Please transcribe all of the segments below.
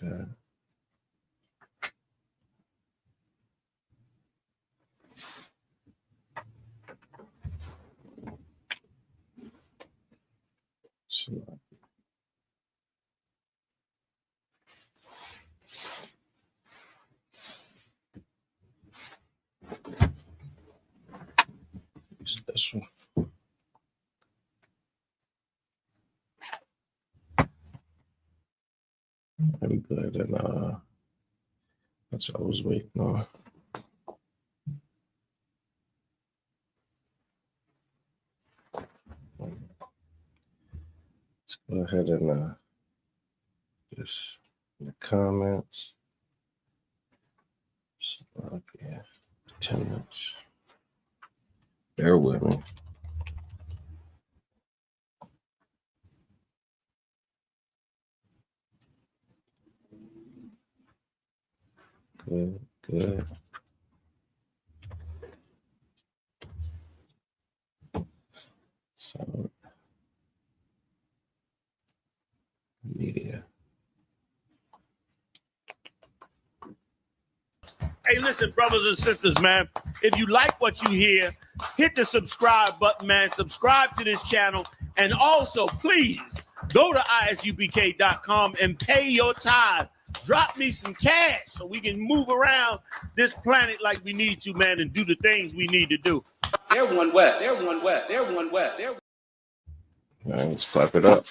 that. So, use this one. Let me go ahead and that's what I was waiting on. Let's go ahead and just in the comments. So, okay, 10 minutes. Bear with me. Good, good. So, media. Hey, listen, brothers and sisters, man. If you like what you hear, hit the subscribe button, man. Subscribe to this channel. And also, please go to ISUPK.com and pay your tithe. Drop me some cash so we can move around this planet like we need to, man, and do the things we need to do. Everyone west. Everyone west. Everyone west. All right, let's clap it up.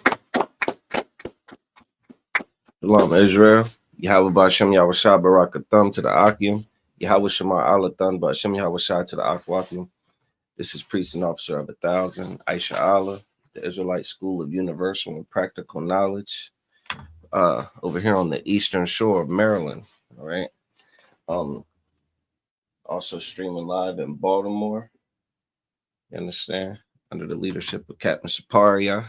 Shalom, Israel. Yahweh Ba'Shem Yahushua Barakatham to the Akim. Yahweh Shema Alatham Ba'Shem Yahushua to the Akwakim. This is Priest and Officer of 1,000, Aisha Allah, the Israelite School of Universal and Practical Knowledge, over here on the Eastern Shore of Maryland. All right. Also streaming live in Baltimore. You understand? Under the leadership of Captain Shaparia.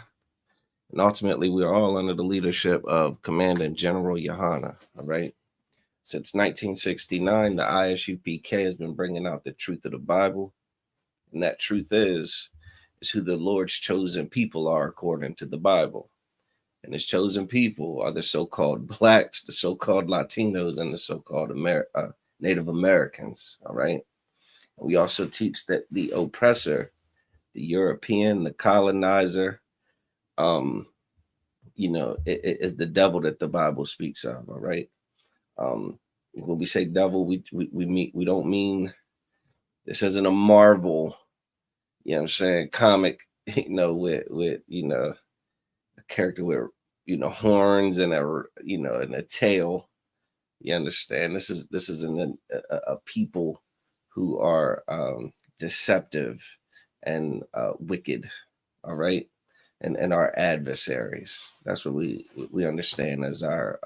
And ultimately, we are all under the leadership of Commandant General Yohana, all right? Since 1969, the ISUPK has been bringing out the truth of the Bible. And that truth is who the Lord's chosen people are according to the Bible. And his chosen people are the so-called blacks, the so-called Latinos, and the so-called Native Americans, all right? And we also teach that the oppressor, the European, the colonizer, it is the devil that the Bible speaks of. All right. When we say devil, we don't mean this isn't a Marvel, you know what I'm saying, comic, with a character with horns and a tail. You understand? This is a people who are deceptive and wicked. All right. And our adversaries. That's what we understand as our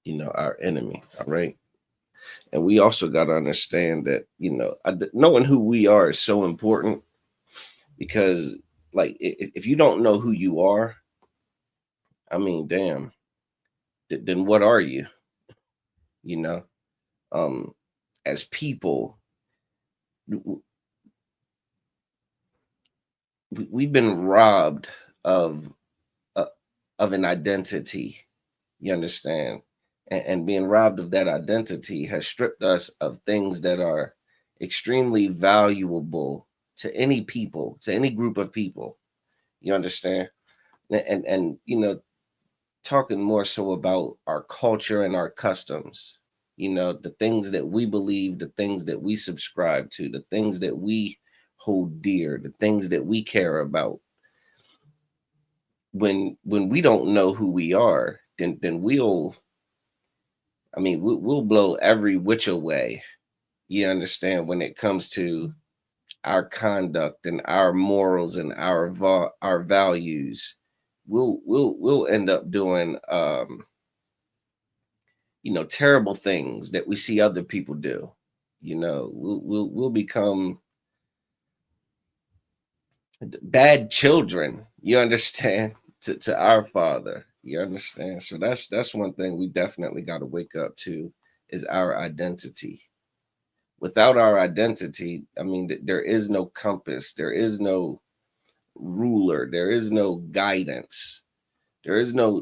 our enemy. All right. And we also got to understand that knowing who we are is so important, because like if you don't know who you are, I mean, damn, then what are you? As people, we've been robbed of an identity, you understand, and being robbed of that identity has stripped us of things that are extremely valuable to any people, to any group of people, you understand, and talking more so about our culture and our customs, the things that we believe, the things that we subscribe to, the things that we hold dear, the things that we care about. When we don't know who we are, then we'll blow every which way, you understand, when it comes to our conduct and our morals and our values. We'll end up doing terrible things that we see other people do. We'll become bad children, you understand, to our Father, you understand. So that's one thing we definitely got to wake up to, is our identity. Without our identity, there is no compass, there is no ruler, there is no guidance, there is no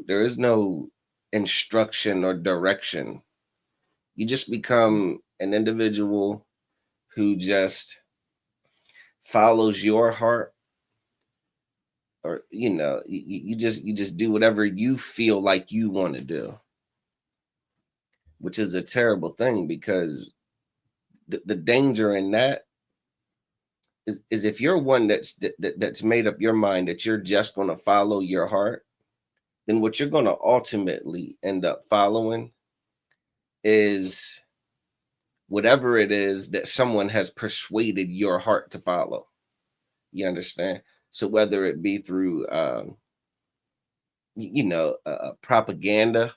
instruction or direction. You just become an individual who just follows your heart, or you just do whatever you feel like you want to do, which is a terrible thing, because the danger in that is if you're one that's made up your mind that you're just going to follow your heart, then what you're going to ultimately end up following is whatever it is that someone has persuaded your heart to follow. You understand? So whether it be through propaganda,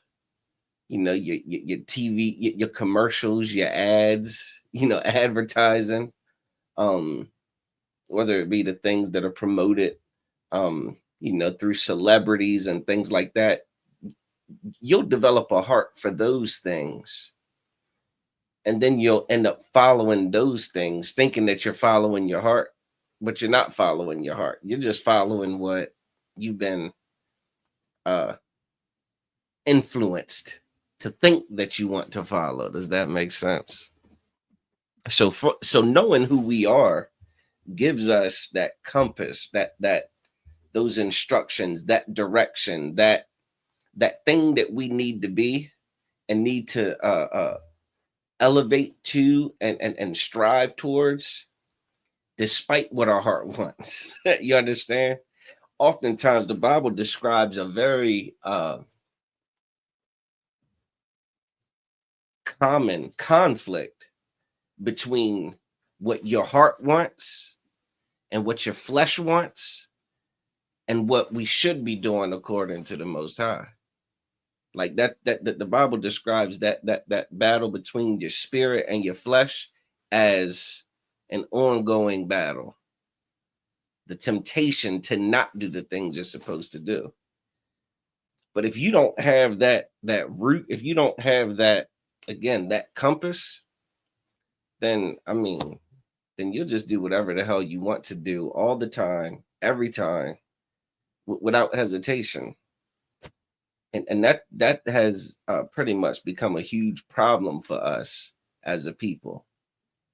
your TV, your commercials, your ads, advertising, whether it be the things that are promoted, through celebrities and things like that, you'll develop a heart for those things. And then you'll end up following those things, thinking that you're following your heart, but you're not following your heart. You're just following what you've been influenced to think that you want to follow. Does that make sense? So knowing who we are gives us that compass, that those instructions, that direction, that thing that we need to be and need to elevate to and strive towards, despite what our heart wants. You understand? Oftentimes the Bible describes a very common conflict between what your heart wants and what your flesh wants and what we should be doing according to the Most High. Like that the Bible describes that battle between your spirit and your flesh as an ongoing battle. The temptation to not do the things you're supposed to do. But if you don't have that root, if you don't have that, again, that compass, then you'll just do whatever the hell you want to do all the time, every time, without hesitation. And that has pretty much become a huge problem for us as a people.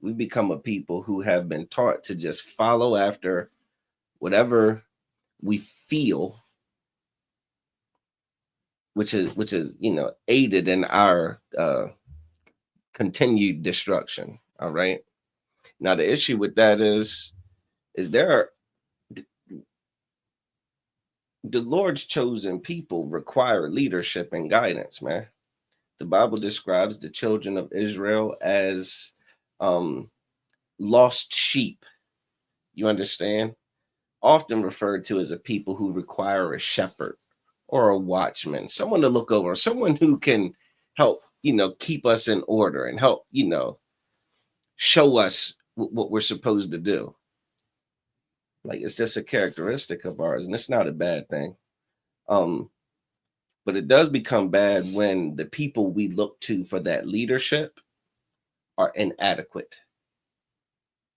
We've become a people who have been taught to just follow after whatever we feel, which is aided in our continued destruction. All right. Now the issue with that is the Lord's chosen people require leadership and guidance, man. The Bible describes the children of Israel as lost sheep. You understand? Often referred to as a people who require a shepherd or a watchman, someone to look over, someone who can help, keep us in order and help, show us what we're supposed to do. Like, it's just a characteristic of ours, and it's not a bad thing. But it does become bad when the people we look to for that leadership are inadequate.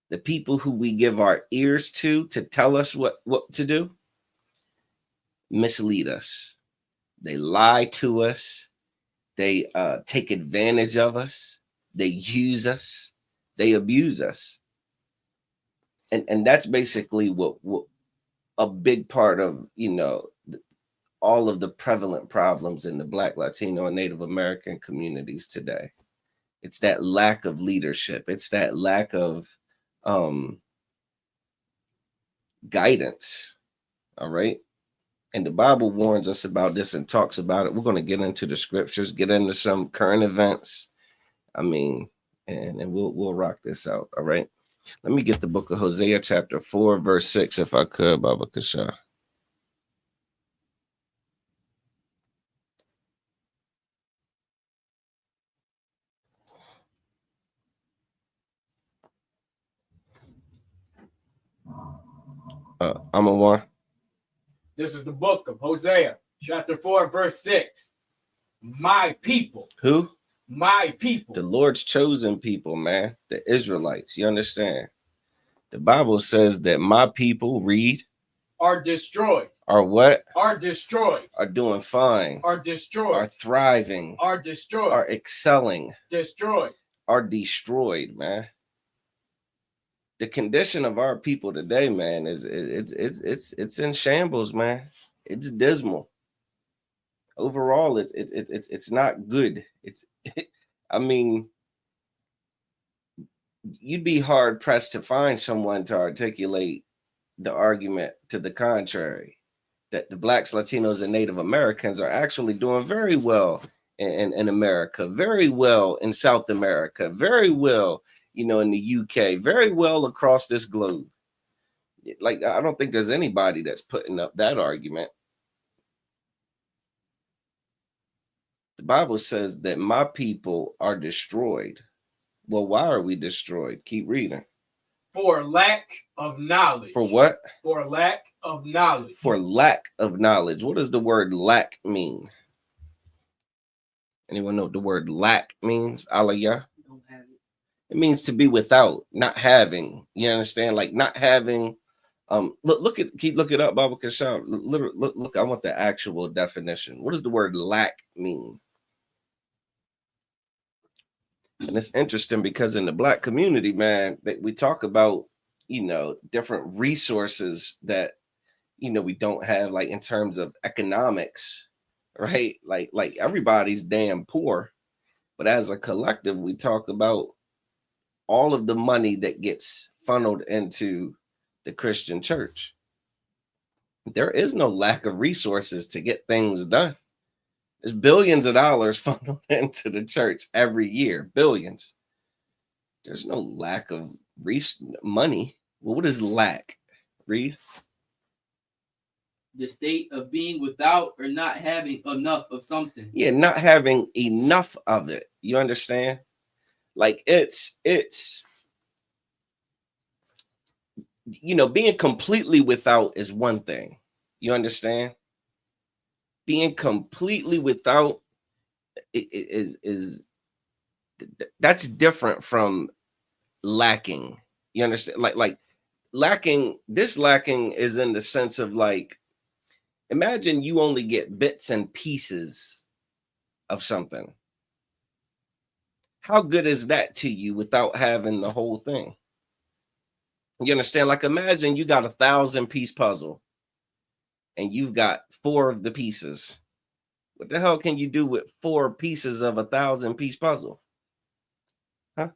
The people who we give our ears to tell us what to do mislead us. They lie to us. They take advantage of us. They use us. They abuse us. And that's basically what a big part of, all of the prevalent problems in the Black, Latino, and Native American communities today. It's that lack of leadership. It's that lack of guidance. All right. And the Bible warns us about this and talks about it. We're going to get into the scriptures, get into some current events. And we'll rock this out. All right. Let me get the book of Hosea, chapter 4, verse 6, if I could, Baba Kasha. I'm a one. This is the book of Hosea, chapter 4, verse 6. My people. Who? My people. The Lord's chosen people, man. The Israelites. You understand? The Bible says that my people read are destroyed. Are what? Are destroyed. Are doing fine. Are destroyed. Are thriving. Are destroyed. Are excelling. Destroyed. Are destroyed, man. The condition of our people today, man, is it's in shambles, man. It's dismal. Overall, it's not good. I mean, you'd be hard pressed to find someone to articulate the argument to the contrary, that the Blacks, Latinos, and Native Americans are actually doing very well in America, very well in South America, very well, in the UK, very well across this globe. Like, I don't think there's anybody that's putting up that argument. The Bible says that my people are destroyed. Well, why are we destroyed? Keep reading. For lack of knowledge. For what? For lack of knowledge. For lack of knowledge. What does the word lack mean? Anyone know what the word lack means? Aliyah? Don't have it. It means to be without, not having. You understand? Like not having. Look it up, Baba Kashab. Look, I want the actual definition. What does the word lack mean? And it's interesting because in the Black community, man, that we talk about, different resources that, we don't have, like in terms of economics, right? Like everybody's damn poor. But as a collective, we talk about all of the money that gets funneled into the Christian church. There is no lack of resources to get things done. There's billions of dollars funneled into the church every year. Billions. There's no lack of money. Well, what is lack? Read. The state of being without or not having enough of something. Yeah, not having enough of it. You understand? Like it's being completely without is one thing. You understand? Being completely without is that's different from lacking. You understand? Like lacking. This lacking is in the sense of like, imagine you only get bits and pieces of something. How good is that to you without having the whole thing? You understand? Like imagine you got a 1,000-piece puzzle and you've got 4 of the pieces. What the hell can you do with 4 pieces of a 1,000-piece puzzle? Huh?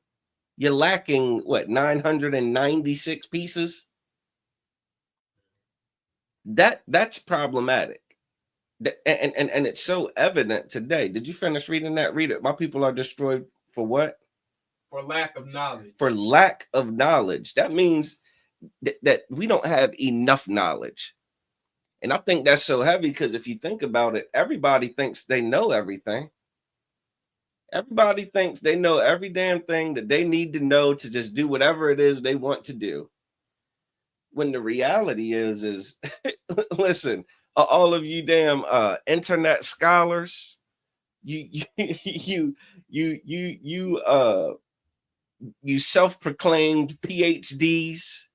You're lacking what, 996 pieces? That's problematic. And it's so evident today. Did you finish reading that? Read it. My people are destroyed for what? For lack of knowledge. For lack of knowledge. That means that we don't have enough knowledge. And I think that's so heavy because if you think about it, everybody thinks they know everything. Everybody thinks they know every damn thing that they need to know to just do whatever it is they want to do. When the reality is listen, all of you damn internet scholars, you self-proclaimed PhDs.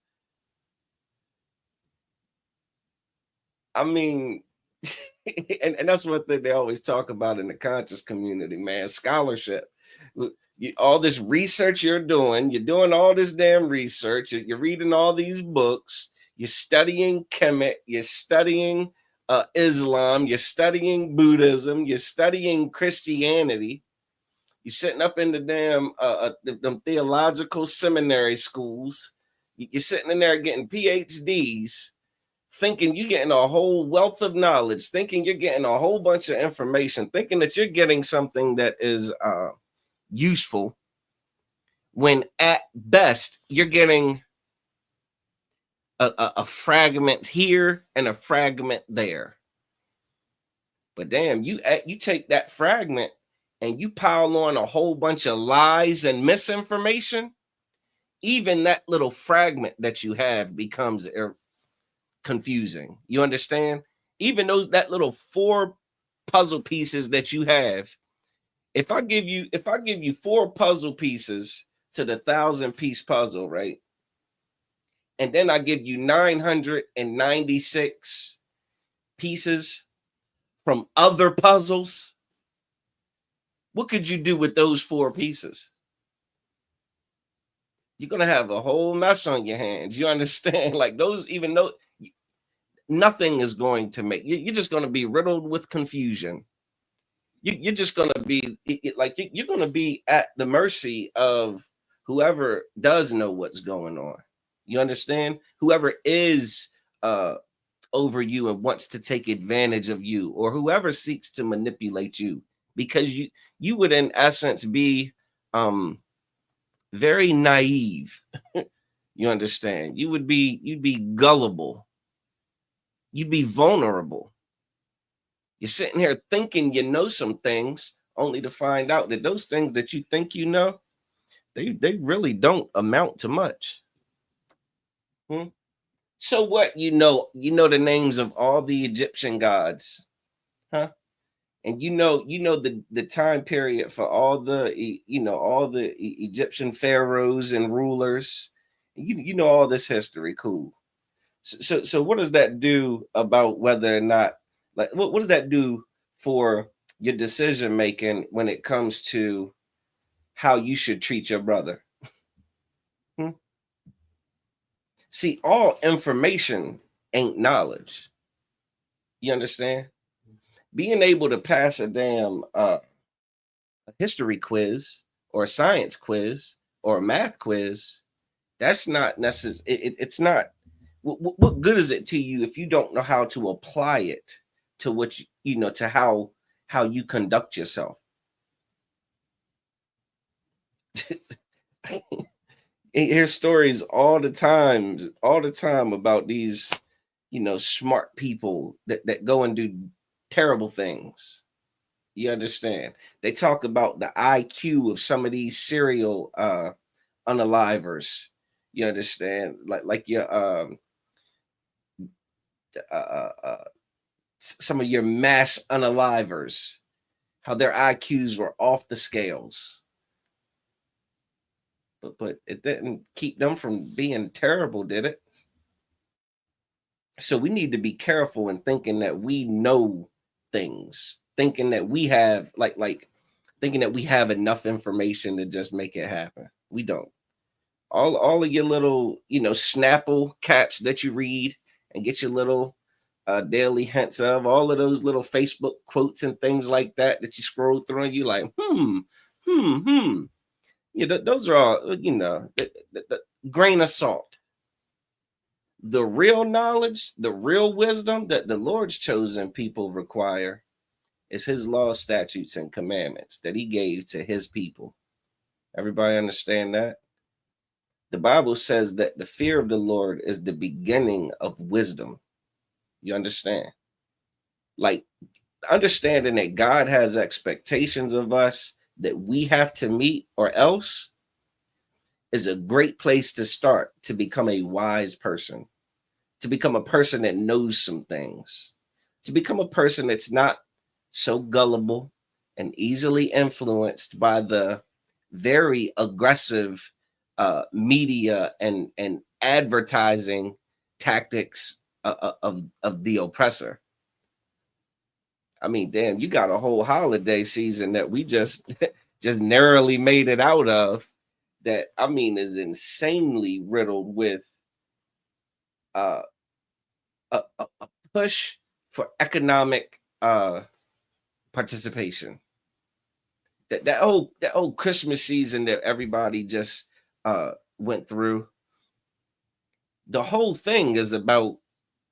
I mean, and that's one thing they always talk about in the conscious community, man. Scholarship. All this research you're doing all this damn research. You're reading all these books. You're studying Kemet. You're studying Islam. You're studying Buddhism. You're studying Christianity. You're sitting up in the damn them theological seminary schools. You're sitting in there getting PhDs. Thinking you're getting a whole wealth of knowledge, thinking you're getting a whole bunch of information, thinking that you're getting something that is useful, when at best you're getting a fragment here and a fragment there. But damn, you take that fragment and you pile on a whole bunch of lies and misinformation, even that little fragment that you have becomes confusing. You understand? Even that little 4 puzzle pieces that you have, if I give you 4 puzzle pieces to the 1,000-piece puzzle, right? and then I give you 996 pieces from other puzzles, what could you do with those 4 pieces? You're going to have a whole mess on your hands. You understand? Like those, even though nothing is going to make, you're just going to be riddled with confusion. You're just going to be like, you're going to be at the mercy of whoever does know what's going on. You understand? Whoever is over you and wants to take advantage of you, or whoever seeks to manipulate you, because you would in essence be very naive. You understand? You'd be gullible. You'd be vulnerable. You're sitting here thinking you know some things, only to find out that those things that you think you know, they really don't amount to much. So what, you know the names of all the Egyptian gods, huh? And you know the time period for all the Egyptian pharaohs and rulers. You know all this history, cool. So what does that do about whether or not, like, what does that do for your decision making when it comes to how you should treat your brother? See, all information ain't knowledge. You understand? Being able to pass a damn history quiz or a science quiz or a math quiz, that's not necessary. It's not. What good is it to you if you don't know how to apply it to what to how you conduct yourself? Hear stories all the time about these smart people that go and do terrible things. You understand? They talk about the IQ of some of these serial unalivers. You understand? Like your some of your mass unalivers, how their IQs were off the scales. But it didn't keep them from being terrible, did it? So we need to be careful in thinking that we know things, thinking that we have thinking that we have enough information to just make it happen. We don't. All of your little, Snapple caps that you read and get your little daily hints of, all of those little Facebook quotes and things like that you scroll through and you like, Yeah, those are all, the grain of salt. The real knowledge, the real wisdom that the Lord's chosen people require is his laws, statutes, and commandments that he gave to his people. Everybody understand that? The Bible says that the fear of the Lord is the beginning of wisdom. You understand? Like, understanding that God has expectations of us that we have to meet, or else, is a great place to start to become a wise person, to become a person that knows some things, to become a person that's not so gullible and easily influenced by the very aggressive media and advertising tactics of the oppressor. I mean, damn, you got a whole holiday season that we just narrowly made it out of, that, I mean, is insanely riddled with a push for economic participation. That whole Christmas season that everybody just went through, the whole thing is about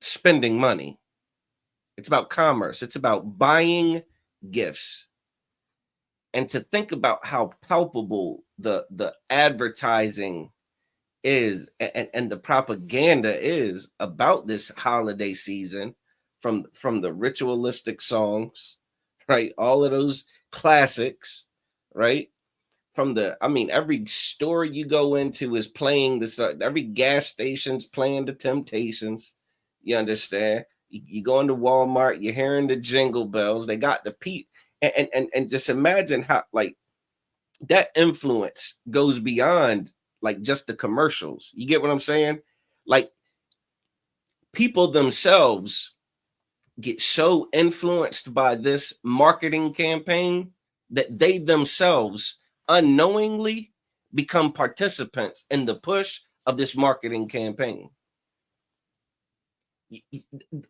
spending money. It's about commerce. It's about buying gifts. And to think about how palpable the advertising is and the propaganda is about this holiday season, from the ritualistic songs, right? All of those classics, right? Every store you go into is playing this. Every gas station's playing the Temptations. You understand? You go into Walmart, you're hearing the jingle bells. They got the and just imagine how, like, that influence goes beyond like just the commercials. You get what I'm saying? Like, people themselves get so influenced by this marketing campaign that they themselves unknowingly become participants in the push of this marketing campaign.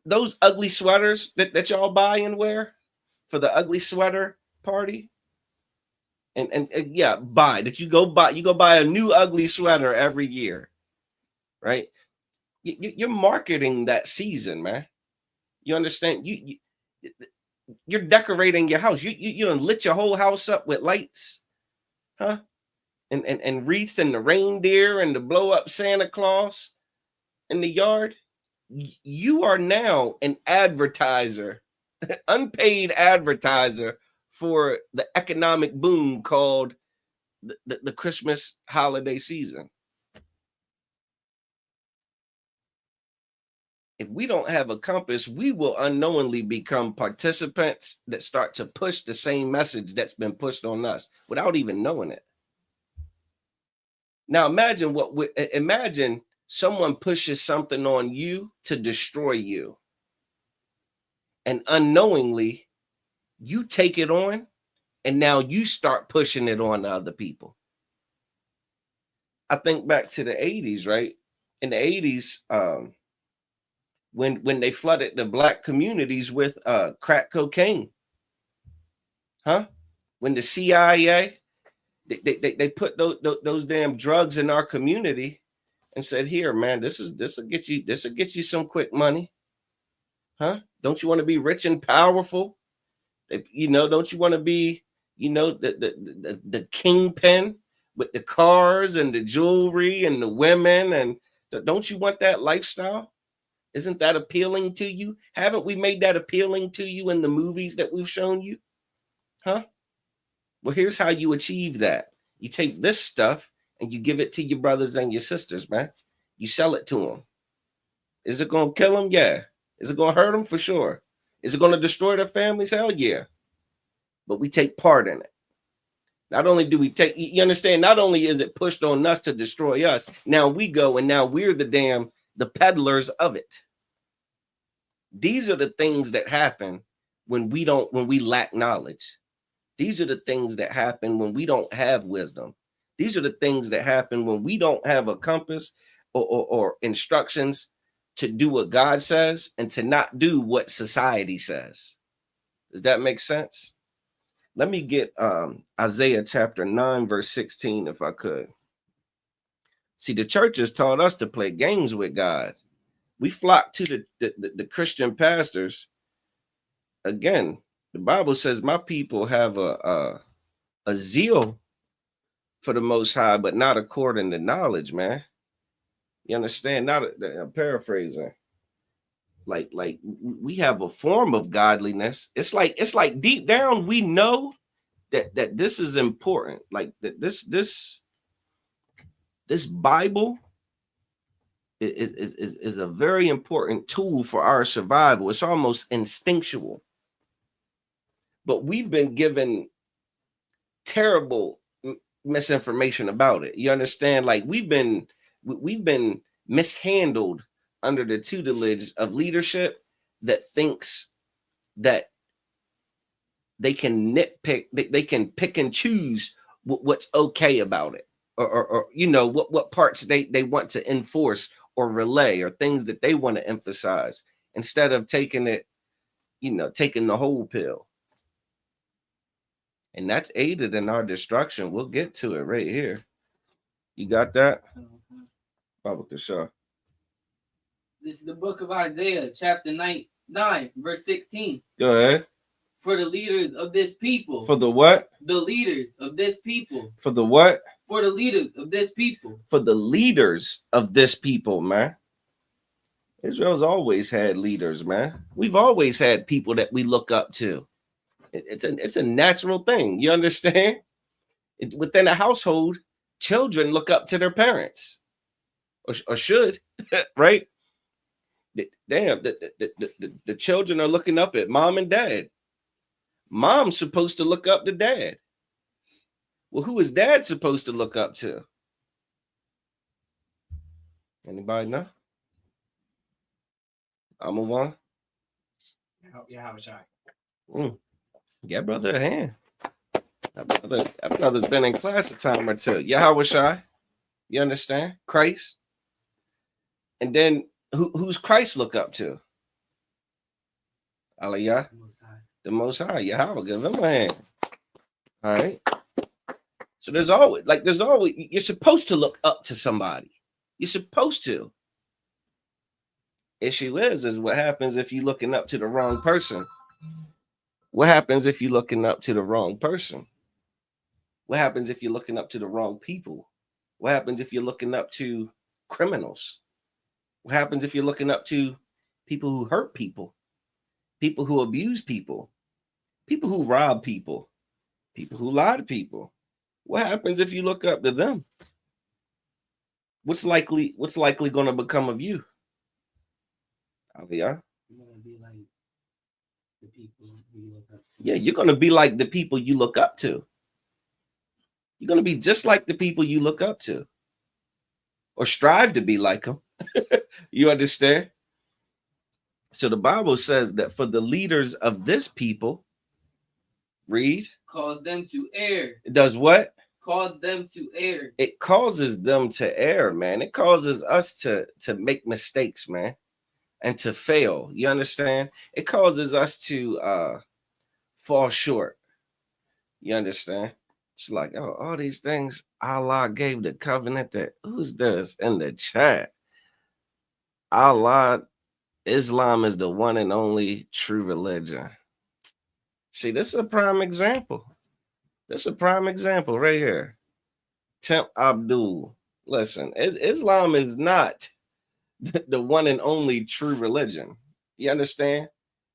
Those ugly sweaters that y'all buy and wear for the ugly sweater party, and yeah, you go buy a new ugly sweater every year, right? You're marketing that season, man. You understand? You're decorating your house. You done lit your whole house up with lights, huh? And wreaths and the reindeer and the blow up Santa Claus in the yard. You are now an advertiser, unpaid advertiser for the economic boom called the Christmas holiday season. If we don't have a compass, we will unknowingly become participants that start to push the same message that's been pushed on us without even knowing it. Now imagine someone pushes something on you to destroy you, and unknowingly you take it on, and now you start pushing it on to other people. I think back to the 80s, right? In the 80s, when they flooded the black communities with crack cocaine, huh? When the CIA they put those damn drugs in our community and said, "Here, man, this will get you some quick money, huh? Don't you want to be rich and powerful? Don't you want to be, the kingpin with the cars and the jewelry and the women, and don't you want that lifestyle? Isn't that appealing to you? Haven't we made that appealing to you in the movies that we've shown you? Huh? Well, here's how you achieve that. You take this stuff and you give it to your brothers and your sisters, man. You sell it to them. Is it going to kill them? Yeah. Is it going to hurt them? For sure. Is it going to destroy their families? Hell yeah. But we take part in it. Not only do we take, you understand, not only is it pushed on us to destroy us, now we go and now we're the peddlers of it. These are the things that happen when we lack knowledge. These are the things that happen when we don't have wisdom. These are the things that happen when we don't have a compass or instructions to do what God says and to not do what society says. Does that make sense? Let me get Isaiah chapter 9, verse 16, if I could. See, the church has taught us to play games with God. We flock to the Christian pastors. Again, the Bible says my people have a zeal for the Most High, but not according to knowledge, man. You understand? I'm paraphrasing. Like we have a form of godliness. It's like deep down we know that this is important. Like that this Bible is a very important tool for our survival. It's almost instinctual. But we've been given terrible misinformation about it. You understand? Like we've been mishandled under the tutelage of leadership that thinks that they can nitpick, they can pick and choose what's okay about it, or what parts they want to enforce or relay, or things that they want to emphasize, instead of taking the whole pill. And that's aided in our destruction. We'll get to it right here. You got that? Baba Kasha. This is the book of Isaiah, chapter 9, verse 16. Go ahead. For the leaders of this people. For the what? The leaders of this people. For the what? For the leaders of this people. For the leaders of this people, man. Israel's always had leaders, man. We've always had people that we look up to. It's a natural thing. You understand? Within a household, children look up to their parents, or should, right? Damn, the children are looking up at mom and dad. Mom's supposed to look up to dad. Well, who is dad supposed to look up to? Anybody know? I'm a one. Yeah, how was I? Yeah, brother, a hand. That brother's been in class a time or two. Yahweh Shai. You understand? Christ. And then who's Christ look up to? Aliyah. The Most High. Yahweh. Give him a hand. All right. So there's always, you're supposed to look up to somebody. You're supposed to. Issue is what happens if you're looking up to the wrong person? What happens if you're looking up to the wrong person? What happens if you're looking up to the wrong people? What happens if you're looking up to criminals? What happens if you're looking up to people who hurt people, people who abuse people, people who rob people, people who lie to people? What happens if you look up to them? What's likely going to become of you? Aliyah? You're gonna be like the people you look up to. Yeah, you're going to be like the people you look up to. You're going to be just like the people you look up to, or strive to be like them. You understand? So the Bible says that for the leaders of this people, read, cause them to err. It does what? Cause them to err. It causes them to err, man. It causes us to make mistakes, man, and to fail. You understand? It causes us to fall short. You understand? It's like, oh, all these things Allah gave the covenant that, who's this in the chat? Allah, Islam is the one and only true religion. See, this is a prime example. This is a prime example right here. Temp Abdul. Listen, Islam is not the one and only true religion. You understand?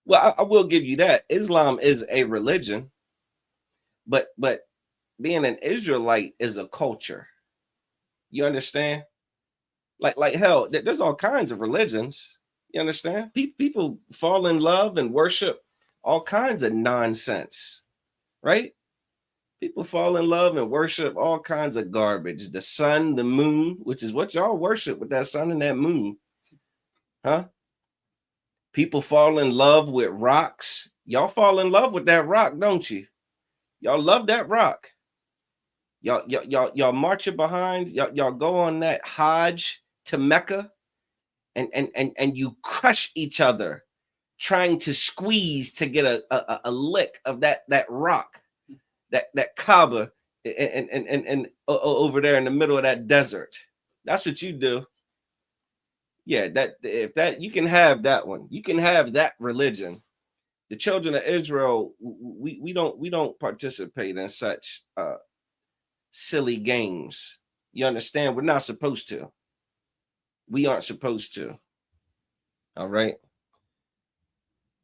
Well, I will give you that. Islam is a religion, but being an Israelite is a culture. You understand? Like hell, there's all kinds of religions. You understand? People fall in love and worship all kinds of nonsense, right? People fall in love and worship all kinds of garbage. The sun, the moon, which is what y'all worship with that sun and that moon. Huh? People fall in love with rocks. Y'all fall in love with that rock, don't you? Y'all love that rock. Y'all marching behind, y'all go on that Hajj to Mecca and you crush each other trying to squeeze to get a lick of that rock, that Kaaba and over there in the middle of that desert. That's what you do. Yeah, if you can have that one, you can have that religion. The children of Israel, we don't participate in such silly games. You understand? We're not supposed to. We aren't supposed to. All right.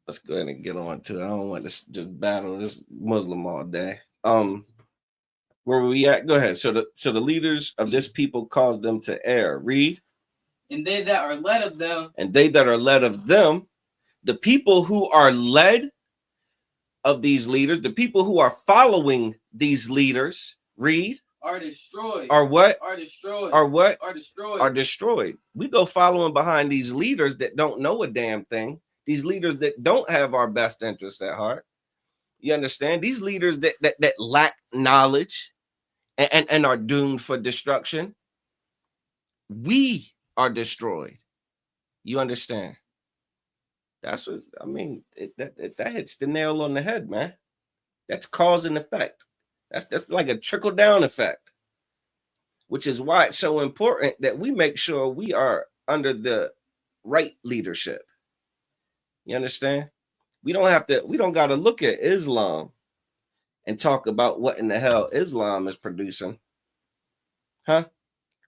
Let's go ahead and get on to it. I don't want to just battle this Muslim all day. Where were we at? Go ahead. So the leaders of this people caused them to err. Read. And they that are led of them. And they that are led of them, the people who are led of these leaders, the people who are following these leaders, read. Are destroyed. Are what? Are destroyed. Are what? Are destroyed. Are destroyed. We go following behind these leaders that don't know a damn thing. These leaders that don't have our best interests at heart. You understand? These leaders that lack knowledge and are doomed for destruction. We are destroyed. You understand? That's what I mean. That hits the nail on the head, man. That's cause and effect. That's like a trickle down effect, which is why it's so important that we make sure we are under the right leadership. You understand? We don't got to look at Islam and talk about what in the hell Islam is producing. Huh?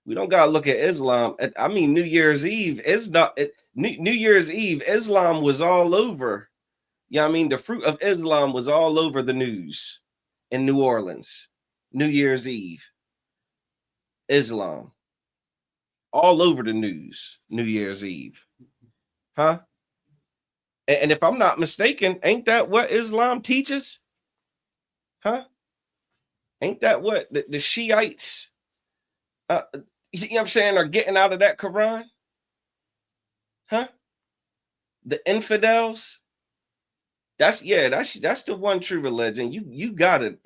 We don't got to look at Islam. I mean, New Year's Eve is not New Year's Eve. Islam was all over. Yeah, I mean, the fruit of Islam was all over the news in New Orleans. New Year's Eve. Islam. All over the news. New Year's Eve. Huh? And if I'm not mistaken, ain't that what Islam teaches? Huh? Ain't that what the Shiites, you know what I'm saying, are getting out of that Quran? Huh? the infidels, that's the one true religion. You got it.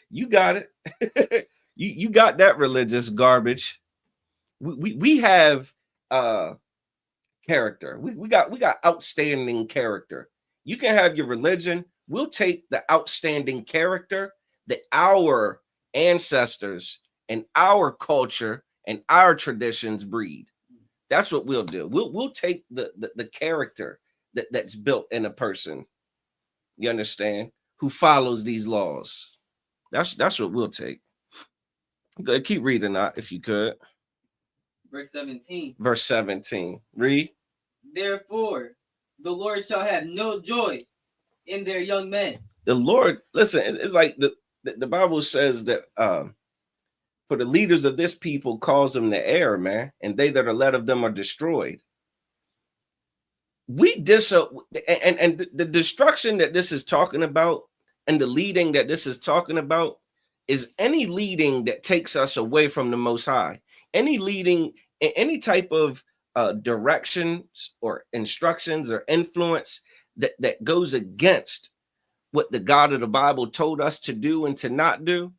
You got it. you got that religious garbage. We have character. We got outstanding character. You can have your religion. We'll take the outstanding character that our ancestors and our culture and our traditions breed. That's what we'll do. We'll take the character that's built in a person. You understand? Who follows these laws. That's what we'll take. Go ahead, keep reading that if you could. Verse 17. Verse 17. Read. Therefore, the Lord shall have no joy in their young men. The Lord, listen, it's like the Bible says that for the leaders of this people cause them to err, man, and they that are led of them are destroyed. And the destruction that this is talking about and the leading that this is talking about is any leading that takes us away from the Most High. Any leading, any type of directions or instructions or influence that goes against what the God of the Bible told us to do and to not do.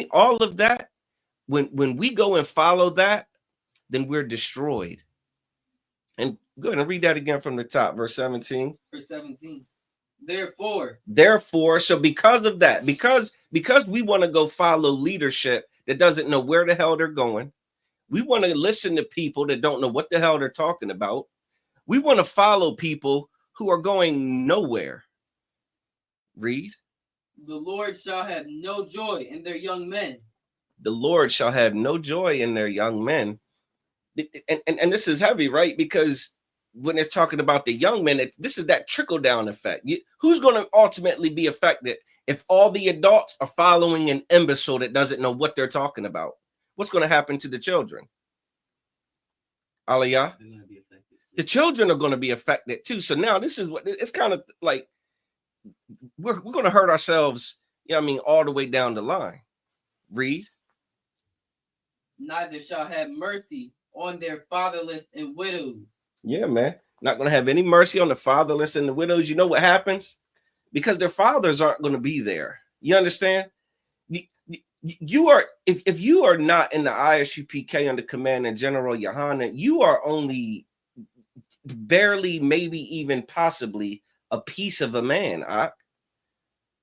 All of that, when we go and follow that, then we're destroyed. And go ahead and read that again from the top, verse 17. Verse 17. Therefore, so because of that, because we want to go follow leadership that doesn't know where the hell they're going, we want to listen to people that don't know what the hell they're talking about. We want to follow people who are going nowhere. Read. The Lord shall have no joy in their young men. The Lord shall have no joy in their young men. And this is heavy, right? Because when it's talking about the young men, this is that trickle-down effect. Who's going to ultimately be affected if all the adults are following an imbecile that doesn't know what they're talking about? What's going to happen to the children? Aliyah? The children are going to be affected too. So now this is what it's kind of like we're going to hurt ourselves, you know what I mean, all the way down the line. Read. Neither shall have mercy on their fatherless and widows. Yeah, man. Not going to have any mercy on the fatherless and the widows. You know what happens? Because their fathers aren't going to be there. You understand? You are, if you are not in the ISUPK under command of General Yohana, you are only barely, maybe even possibly a piece of a man.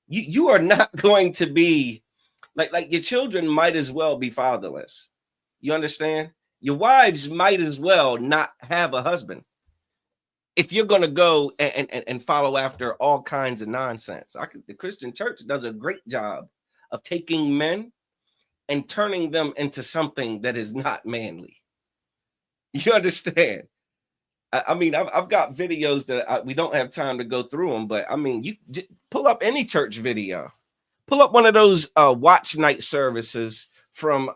You are not going to be like your children might as well be fatherless. You understand? Your wives might as well not have a husband if you're going to go and follow after all kinds of nonsense. The Christian church does a great job of taking men and turning them into something that is not manly. You understand? I mean, I've got videos that we don't have time to go through them, but I mean, you pull up any church video. Pull up one of those watch night services from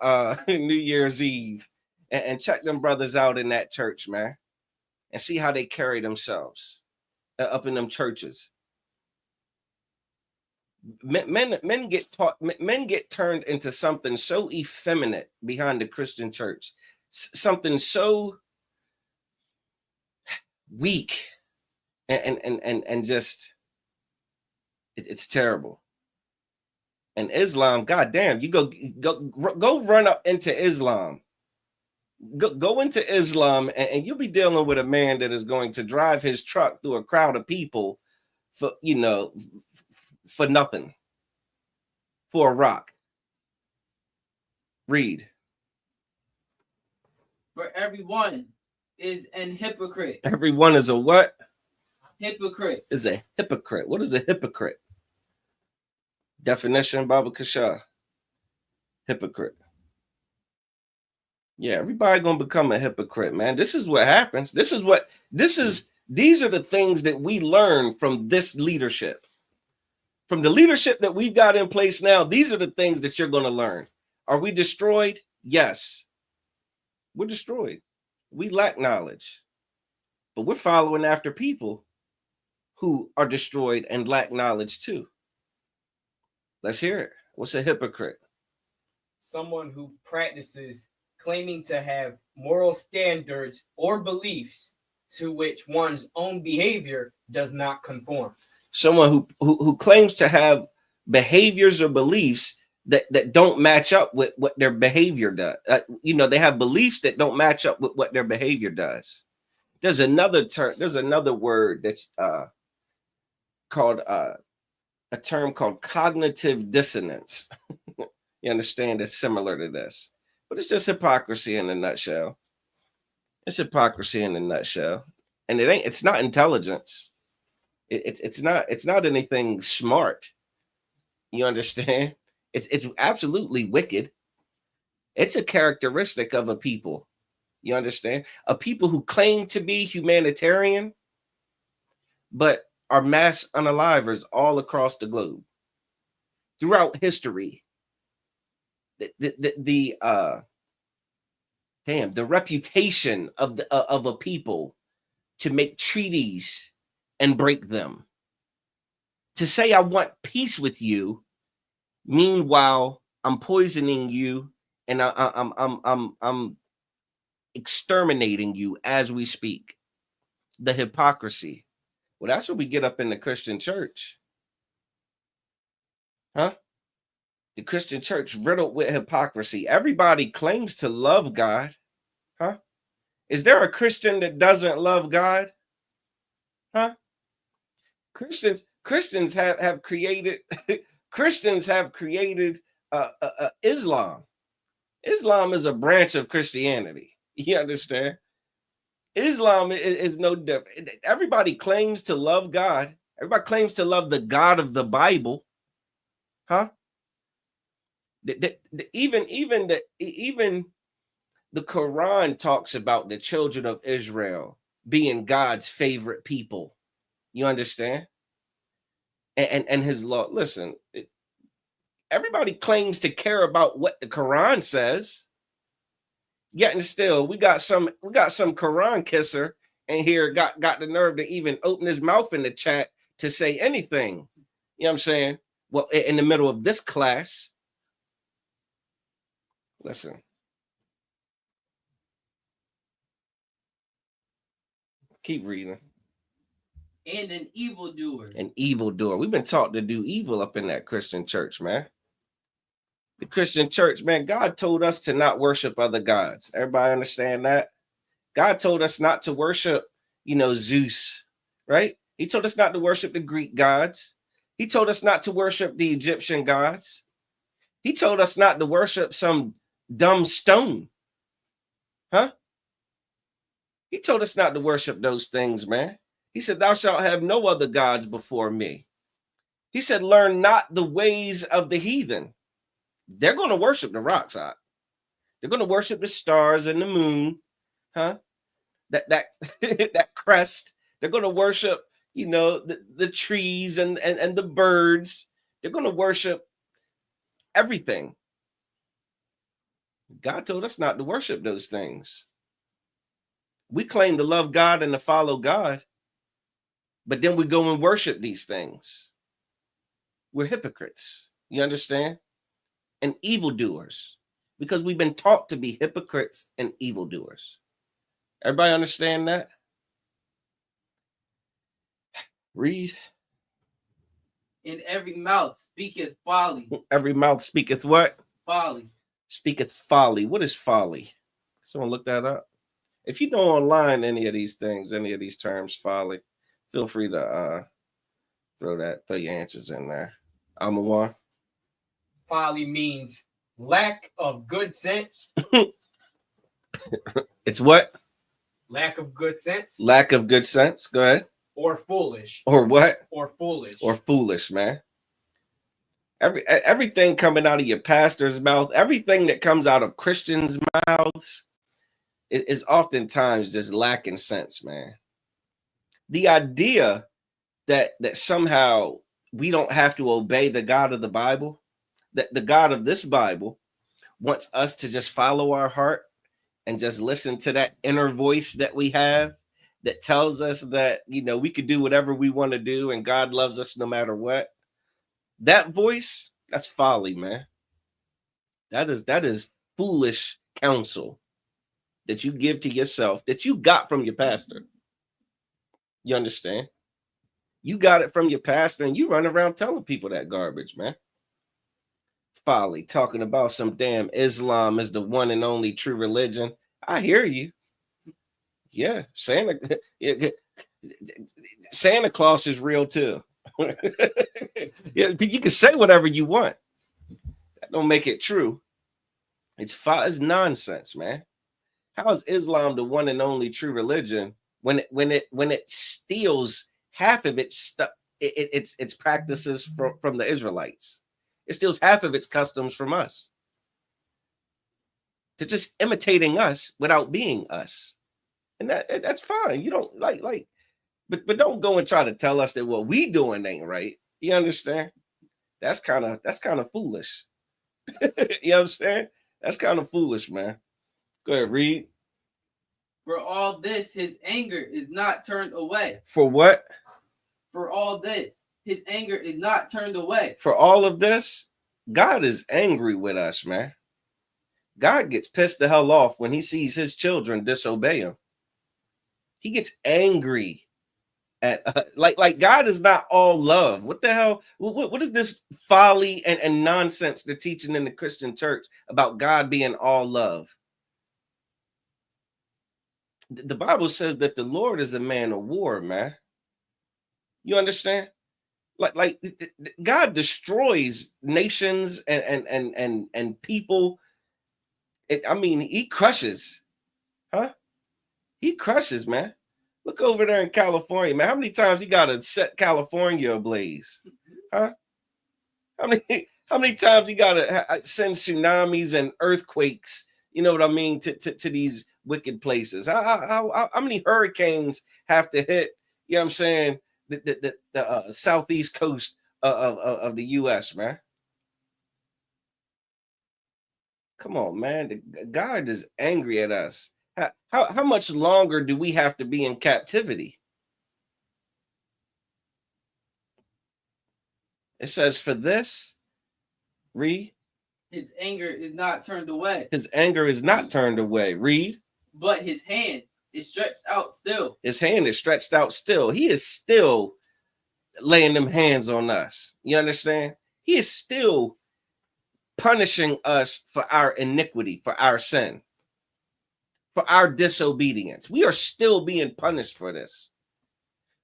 New Year's Eve and check them brothers out in that church, man, and see how they carry themselves up in them churches. Men get taught, men get turned into something so effeminate behind the Christian church, something so weak and just it's terrible. And Islam, goddamn, you go run up into Islam. Go into Islam and you'll be dealing with a man that is going to drive his truck through a crowd of people for, you know, for nothing, for a rock. Read. For everyone is an hypocrite. Everyone is a what? Hypocrite. Is a hypocrite. What is a hypocrite? Definition, Baba Kasha. Hypocrite. Yeah, everybody gonna become a hypocrite, man. This is what happens. These are the things that we learn from this leadership. From the leadership that we've got in place now, these are the things that you're gonna learn. Are we destroyed? Yes. We're destroyed. We lack knowledge. But we're following after people who are destroyed and lack knowledge too. Let's hear it. What's a hypocrite? Someone who practices claiming to have moral standards or beliefs to which one's own behavior does not conform. Someone who claims to have behaviors or beliefs that don't match up with what their behavior does. They have beliefs that don't match up with what their behavior does. There's another term. There's another word that's called a term called cognitive dissonance. You understand? It's similar to this, but it's just hypocrisy in a nutshell. It's hypocrisy in a nutshell, and it's not intelligence. It's not anything smart. You understand? It's absolutely wicked. It's a characteristic of a people. You understand? A people who claim to be humanitarian, but are mass unalivers all across the globe. Throughout history, the reputation of a people to make treaties and break them, to say I want peace with you, meanwhile I'm poisoning you and I'm exterminating you as we speak. The hypocrisy. Well, that's what we get up in the Christian church. Huh? The Christian church riddled with hypocrisy. Everybody claims to love God. Huh? Is there a Christian that doesn't love God? Huh? Christians have created Christians have created Islam. Islam is a branch of Christianity. You understand? Islam is no different. Everybody claims to love God. Everybody claims to love the God of the Bible. Huh? Even the Quran talks about the children of Israel being God's favorite people. You understand? And his law. Listen, everybody claims to care about what the Quran says. Yet and still, we got some Quran kisser in here got the nerve to even open his mouth in the chat to say anything. You know what I'm saying? Well, in the middle of this class. Listen. Keep reading. And an evildoer. An evildoer. We've been taught to do evil up in that Christian church, man. The Christian church, man, God told us to not worship other gods. Everybody understand that? God told us not to worship, Zeus, right? He told us not to worship the Greek gods. He told us not to worship the Egyptian gods. He told us not to worship some dumb stone. Huh? He told us not to worship those things, man. He said, thou shalt have no other gods before me. He said, learn not the ways of the heathen. They're going to worship the rocks out. They're going to worship the stars and the moon, huh? That crest. They're going to worship, the trees and the birds. They're going to worship everything. God told us not to worship those things. We claim to love God and to follow God, but then we go and worship these things. We're hypocrites. You understand? And evildoers, because we've been taught to be hypocrites and evildoers. Everybody understand that? Read. In every mouth speaketh folly. Every mouth speaketh what? Folly. Speaketh folly. What is folly? Someone look that up. If you know online any of these things, any of these terms, folly, feel free to throw your answers in there. One. Folly means lack of good sense. It's what? Lack of good sense. Lack of good sense. Go ahead. Or foolish. Or what? Or foolish. Or foolish, man. Everything coming out of your pastor's mouth, everything that comes out of Christians' mouths is oftentimes just lacking sense, man. The idea that somehow we don't have to obey the God of the Bible, that the God of this Bible wants us to just follow our heart and just listen to that inner voice that we have that tells us that, we could do whatever we want to do and God loves us no matter what. That voice, that's folly, man. That is foolish counsel that you give to yourself, that you got from your pastor. You understand? You got it from your pastor and you run around telling people that garbage, man. Folly, talking about some damn Islam is the one and only true religion. I hear you. Yeah, Santa Claus is real too. Yeah, you can say whatever you want. That don't make it true. It's nonsense, man. How is Islam the one and only true religion when it steals half of its stuff, its practices from the Israelites? It steals half of its customs from us. To just imitating us without being us. And that's fine. You don't but don't go and try to tell us that what we doing ain't right. You understand? That's kind of foolish. You understand? That's kind of foolish, man. Go ahead, read. For all this, his anger is not turned away. For what? For all this, his anger is not turned away. For all of this, God is angry with us, man. God gets pissed the hell off when he sees his children disobey him. He gets angry at like God is not all love. What the hell? What is this folly and nonsense they're teaching in the Christian church about God being all love? The Bible says that the Lord is a man of war, man. You understand? Like God destroys nations and people. I mean, he crushes, huh? He crushes, man. Look over there in California, man. How many times you gotta set California ablaze, huh? How many times you gotta send tsunamis and earthquakes? You know what I mean to these wicked places. How many hurricanes have to hit? You know what I'm saying? The southeast coast of the U.S., man. Come on, man. God is angry at us. How much longer do we have to be in captivity? It says, for this, read. His anger is not turned away. His anger is not turned away. Read. But his hand is stretched out still. His hand is stretched out still. He is still laying them hands on us. You understand? He is still punishing us for our iniquity, for our sin, for our disobedience. We are still being punished for this.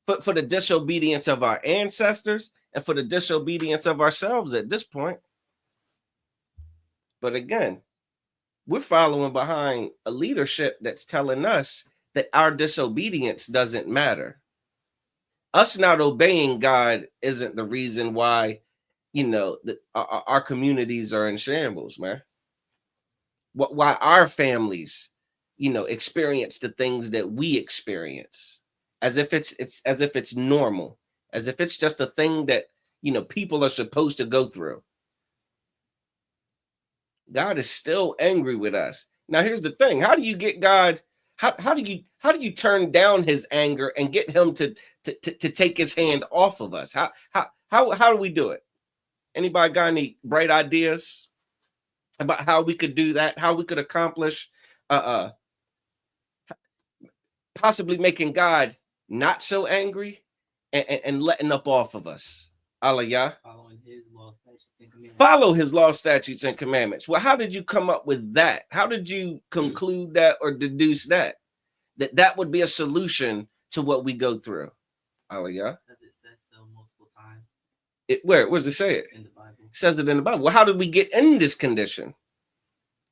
But for the disobedience of our ancestors and for the disobedience of ourselves at this point. But again, we're following behind a leadership that's telling us that our disobedience doesn't matter. Us not obeying God isn't the reason why, you know, our communities are in shambles, man. Why our families, you know, experience the things that we experience, as if it's normal, as if it's just a thing that, you know, people are supposed to go through. God is still angry with us. Now, here's the thing. How do you get God? How do you turn down his anger and get him to take his hand off of us? How do we do it? Anybody got any bright ideas about how we could do that? How we could accomplish possibly making God not so angry and letting up off of us? Allah, Following his law, statutes, and commandments. follow his law, statutes, and commandments. Well, how did you come up with that? How did you conclude that or deduce that would be a solution to what we go through? Allah, Because it says so multiple times. Where does it say it? In the Bible. It says it in the Bible. Well, how did we get in this condition?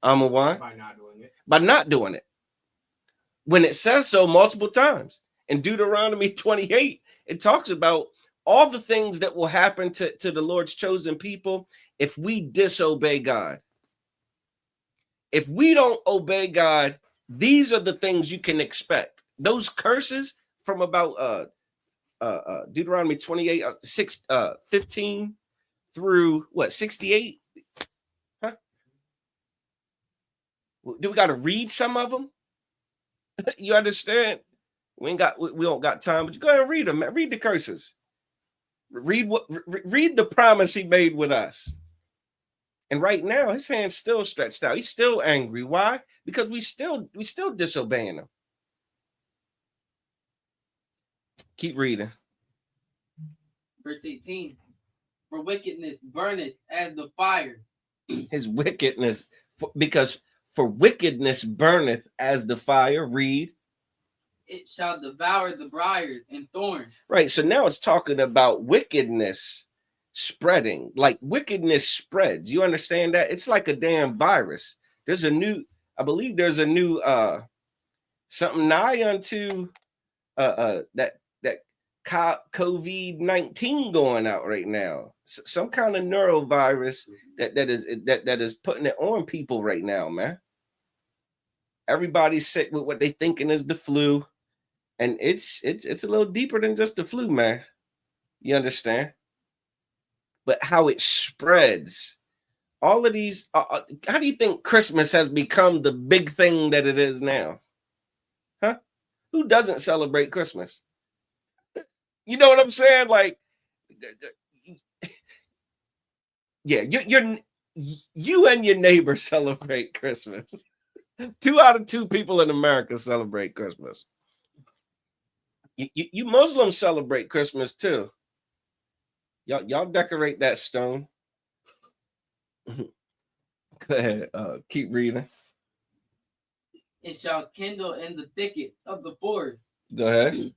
Amawan? By not doing it. By not doing it. When it says so multiple times. In Deuteronomy 28, it talks about all the things that will happen to the Lord's chosen people if we disobey God. If we don't obey God, these are the things you can expect. Those curses from about Deuteronomy 28, 15 through what, 68? Huh? Do we got to read some of them? You understand? We don't got time, but you go ahead and read them. Read the curses. Read the promise he made with us. And right now, his hand's still stretched out. He's still angry. Why? Because we still disobeying him. Keep reading. Verse 18. For wickedness burneth as the fire. His wickedness, because for wickedness burneth as the fire. Read. It shall devour the briars and thorns. Right. So now it's talking about wickedness spreading. Like wickedness spreads. You understand that? It's like a damn virus. There's a new, I believe there's a new something nigh unto that COVID-19 going out right now. Some kind of neurovirus that is putting it on people right now, man. Everybody's sick with what they thinking is the flu, and it's a little deeper than just the flu, man. You understand? But how it spreads, all of these. How do you think Christmas has become the big thing that it is now? Huh? Who doesn't celebrate Christmas? You know what I'm saying? Like, yeah, you and your neighbor celebrate Christmas. 2 out of 2 people in America celebrate Christmas. You Muslims celebrate Christmas too. Y'all decorate that stone. Go ahead, keep reading. It shall kindle in the thicket of the forest. Go ahead.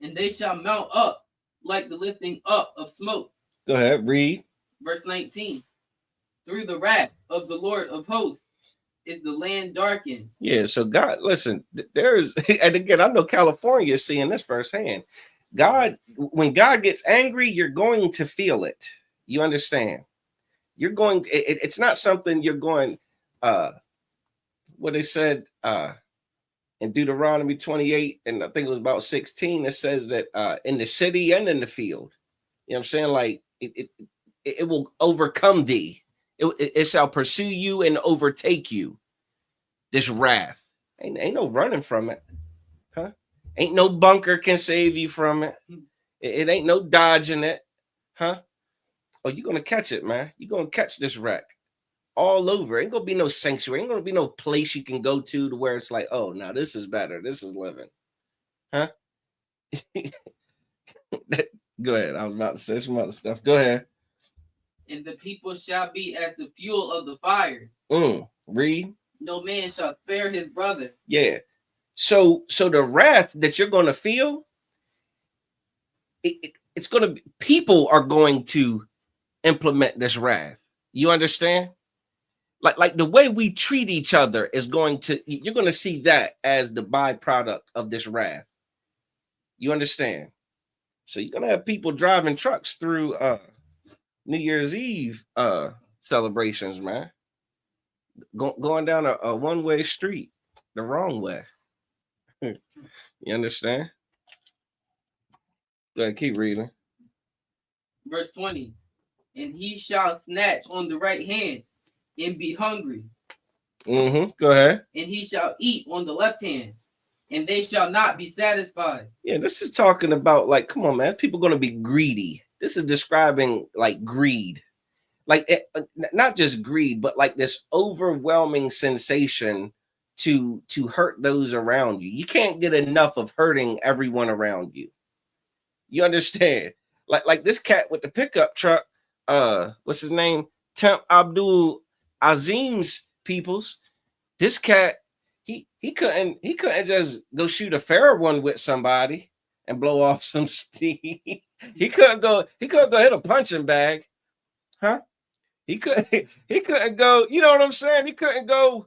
And they shall mount up like the lifting up of smoke. Go ahead, read. Verse 19. Through the wrath of the Lord of hosts is the land darkened. Yeah, so God, listen, there's, and again, I know California is seeing this firsthand. God, when God gets angry, you're going to feel it. You understand? You're going, it's not something you're going, what they said, in Deuteronomy 28, and I think it was about 16, it says that in the city and in the field, you know what I'm saying? Like it will overcome thee. It shall pursue you and overtake you. This wrath. Ain't no running from it. Huh? Ain't no bunker can save you from it. It ain't no dodging it. Huh? Oh, you're gonna catch it, man. You're gonna catch this wreck. All over. Ain't gonna be no sanctuary. Ain't gonna be no place you can go to where it's like, oh, now this is better. This is living. Huh? Go ahead. I was about to say some other stuff. Go ahead. And the people shall be as the fuel of the fire. Read. No man shall spare his brother. Yeah. So the wrath that you're gonna feel, it's gonna be, people are going to implement this wrath. You understand? Like the way we treat each other is going to, you're going to see that as the byproduct of this wrath. You understand? So you're going to have people driving trucks through New Year's Eve celebrations, man. Going down a one-way street the wrong way. You understand? Go ahead, keep reading. Verse 20. And he shall snatch on the right hand and be hungry. Go ahead. And he shall eat on the left hand, and they shall not be satisfied. Yeah, this is talking about, like, come on, man. People going to be greedy. This is describing like greed, like not just greed, but like this overwhelming sensation to hurt those around you. You can't get enough of hurting everyone around you. You understand? Like this cat with the pickup truck. What's his name? Temp Abdul Azim's peoples. This cat, he couldn't just go shoot a fair one with somebody and blow off some steam. he couldn't go hit a punching bag, huh? He couldn't go. You know what I'm saying? He couldn't go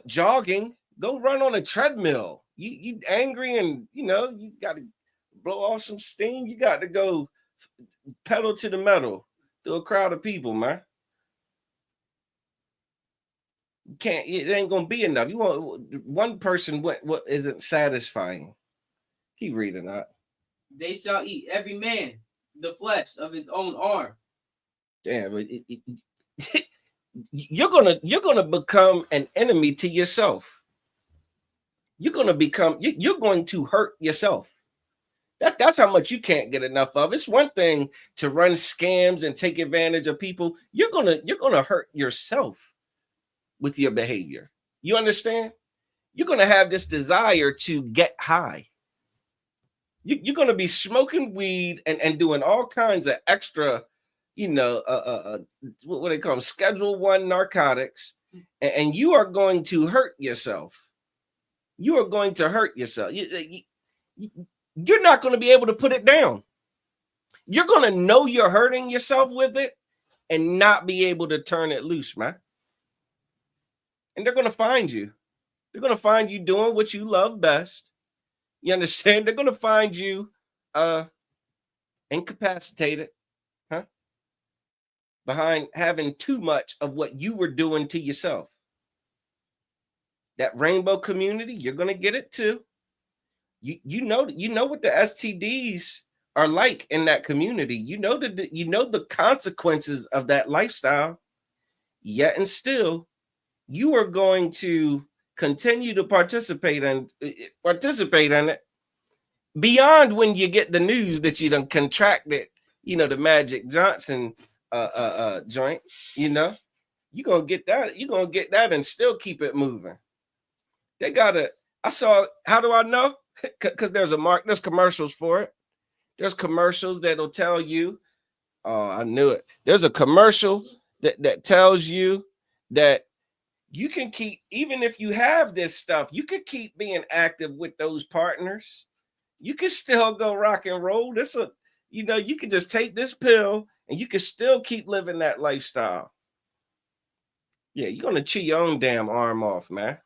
jogging. Go run on a treadmill. You angry and you got to blow off some steam. You got to go pedal to the metal through a crowd of people, man. You can't. It ain't gonna be enough. You want one person. What isn't satisfying? Keep reading that. They shall eat every man the flesh of his own arm. Damn, but you're gonna become an enemy to yourself. You're going to hurt yourself. That's how much you can't get enough of. It's one thing to run scams and take advantage of people. You're gonna hurt yourself with your behavior. You understand? You're gonna have this desire to get high. You're going to be smoking weed and doing all kinds of extra, what they call them, Schedule 1 narcotics, and you are going to hurt yourself. You are going to hurt yourself. You're not going to be able to put it down. You're going to know you're hurting yourself with it and not be able to turn it loose, man. And they're going to find you. They're going to find you doing what you love best. You understand? They're going to find you incapacitated, behind having too much of what you were doing to yourself. That rainbow community, you're going to get it too. You know what the STDs are like in that community. You know the consequences of that lifestyle. Yet and still, you are going to continue to participate in it beyond when you get the news that you done contracted, the Magic Johnson joint. You're gonna get that and still keep it moving. How do I know? Because there's commercials for it. There's commercials that'll tell you. Oh, I knew it. There's a commercial that tells you that you can keep, even if you have this stuff, you can keep being active with those partners. You can still go rock and roll. You can just take this pill and you can still keep living that lifestyle. Yeah, you're gonna chew your own damn arm off, man.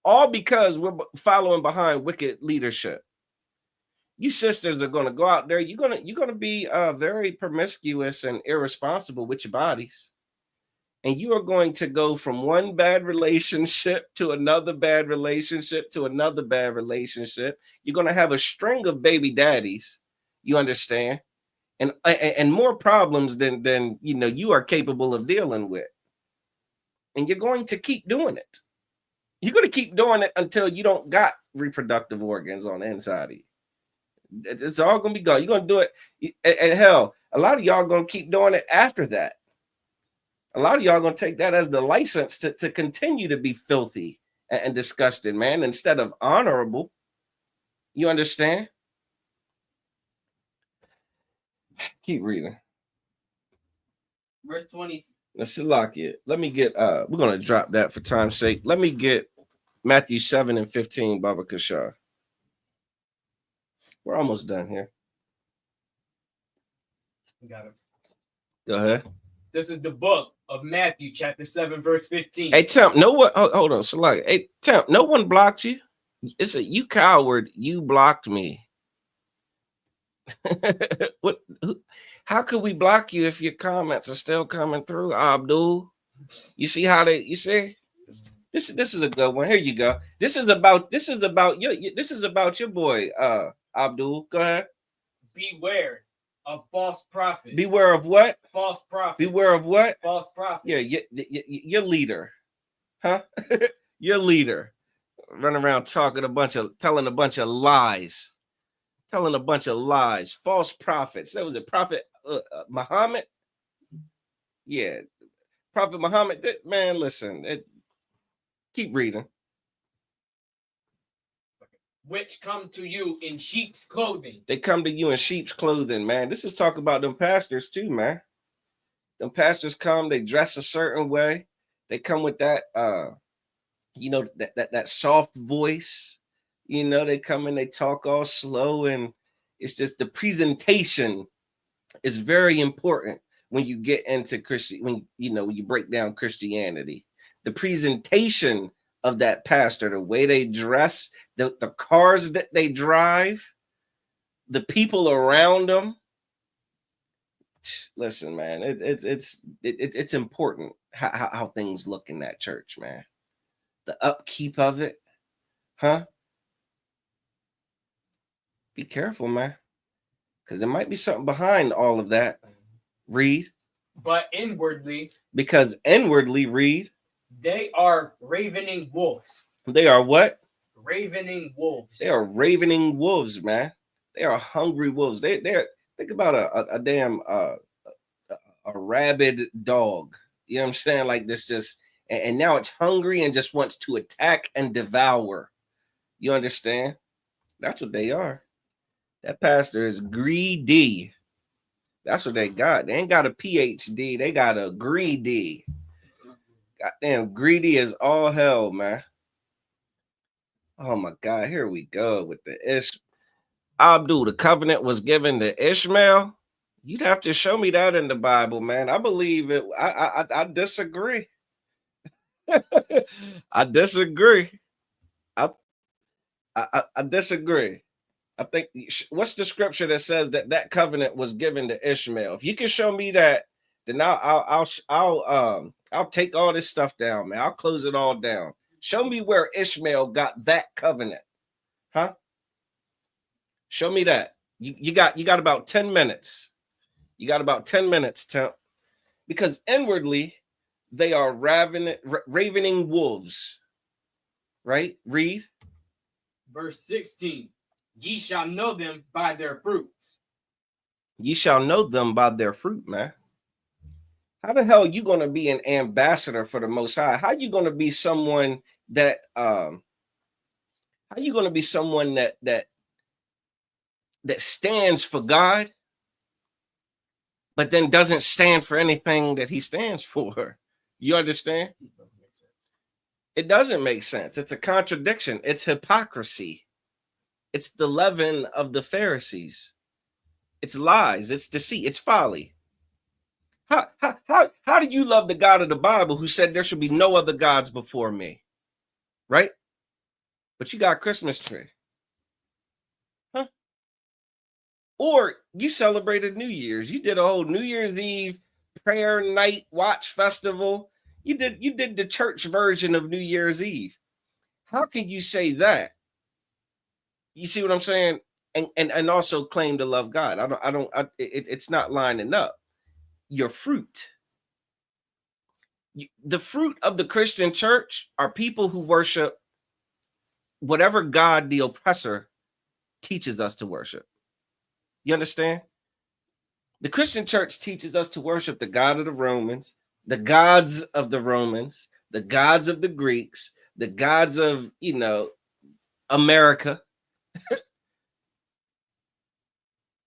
All because we're following behind wicked leadership. You sisters are gonna go out there. You're gonna be very promiscuous and irresponsible with your bodies. And you are going to go from one bad relationship to another bad relationship to another bad relationship. You're going to have a string of baby daddies, you understand, and more problems than you are capable of dealing with. And you're going to keep doing it. You're going to keep doing it until you don't got reproductive organs on the inside of you. It's all going to be gone. You're going to do it. And hell, a lot of y'all going to keep doing it after that. A lot of y'all gonna take that as the license to continue to be filthy and disgusting, man, instead of honorable. You understand? Keep reading. Verse 20. Let's lock it. Let me get we're gonna drop that for time's sake. Let me get Matthew 7 and 15, Baba Kashar. We're almost done here. Got it. Go ahead. This is the book of Matthew, chapter 7, verse 15. Hey, Temp, hold on, Salak. Hey, Temp, no one blocked you. It's you coward. You blocked me. How could we block you if your comments are still coming through, Abdul? You see this is a good one. Here you go. This is about your boy, Abdul. Go ahead. Beware of false prophets. Beware of what? False prophets. Beware of what? False prophets. Yeah, your leader, huh? Your leader, running around telling a bunch of lies, false prophets. That was a prophet Muhammad. Yeah, Prophet Muhammad. Man, listen. Keep reading. Which come to you in sheep's clothing. They come to you in sheep's clothing, man. This is talking about them pastors too, man. Them pastors come, they dress a certain way. They come with that, that soft voice. They come and they talk all slow, and it's just the presentation is very important when you get into when you break down Christianity. The presentation of that pastor, the way they dress, the cars that they drive, the people around them. Listen, man, it's important how things look in that church, man. The upkeep of it, huh? Be careful, man, because there might be something behind all of that. Read. But inwardly, because inwardly, read. They are ravening wolves. They are what? Ravening wolves. They are ravening wolves, man. They are hungry wolves. They're think about a damn a rabid dog. You know what I'm saying? Like this just and now it's hungry and just wants to attack and devour. You understand? That's what they are. That pastor is greedy. That's what they got. They ain't got a PhD. They got a greedy. Goddamn greedy as all hell, man. Oh my God, here we go with the Abdul. The covenant was given to Ishmael. You'd have to show me that in the Bible, man. I believe it. I disagree. I disagree. I disagree. I think what's the scripture that says that that covenant was given to Ishmael? If you can show me that, then I'll take all this stuff down, man. I'll close it all down. Show me where Ishmael got that covenant, huh? Show me that. You got about 10 minutes. You got about 10 minutes, Temp, because inwardly they are ravening wolves. Right? Read. Verse 16. Ye shall know them by their fruits. Ye shall know them by their fruit, man. How the hell are you going to be an ambassador for the Most High? How are you going to be someone that that stands for God, but then doesn't stand for anything that he stands for? You understand? It doesn't make sense. It's a contradiction. It's hypocrisy. It's the leaven of the Pharisees. It's lies. It's deceit. It's folly. How do you love the God of the Bible who said there should be no other gods before me? Right? But you got a Christmas tree. Huh? Or you celebrated New Year's. You did a whole New Year's Eve prayer night watch festival. You did the church version of New Year's Eve. How can you say that? You see what I'm saying? And also claim to love God. It's not lining up. Your fruit. The fruit of the Christian church are people who worship whatever God the oppressor teaches us to worship. You understand? The Christian church teaches us to worship the God of the Romans, the gods of the Romans, the gods of the Greeks, the gods of, America.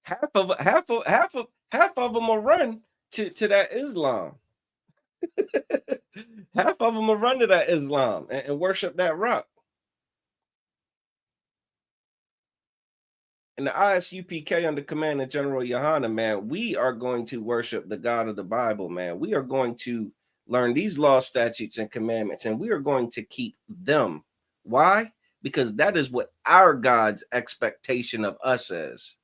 half of them will run to that Islam. Half of them will run to that Islam and worship that rock. And the ISUPK under command of General Yohana, man, we are going to worship the God of the Bible, man. We are going to learn these laws, statutes, and commandments, and we are going to keep them. Why? Because that is what our God's expectation of us is.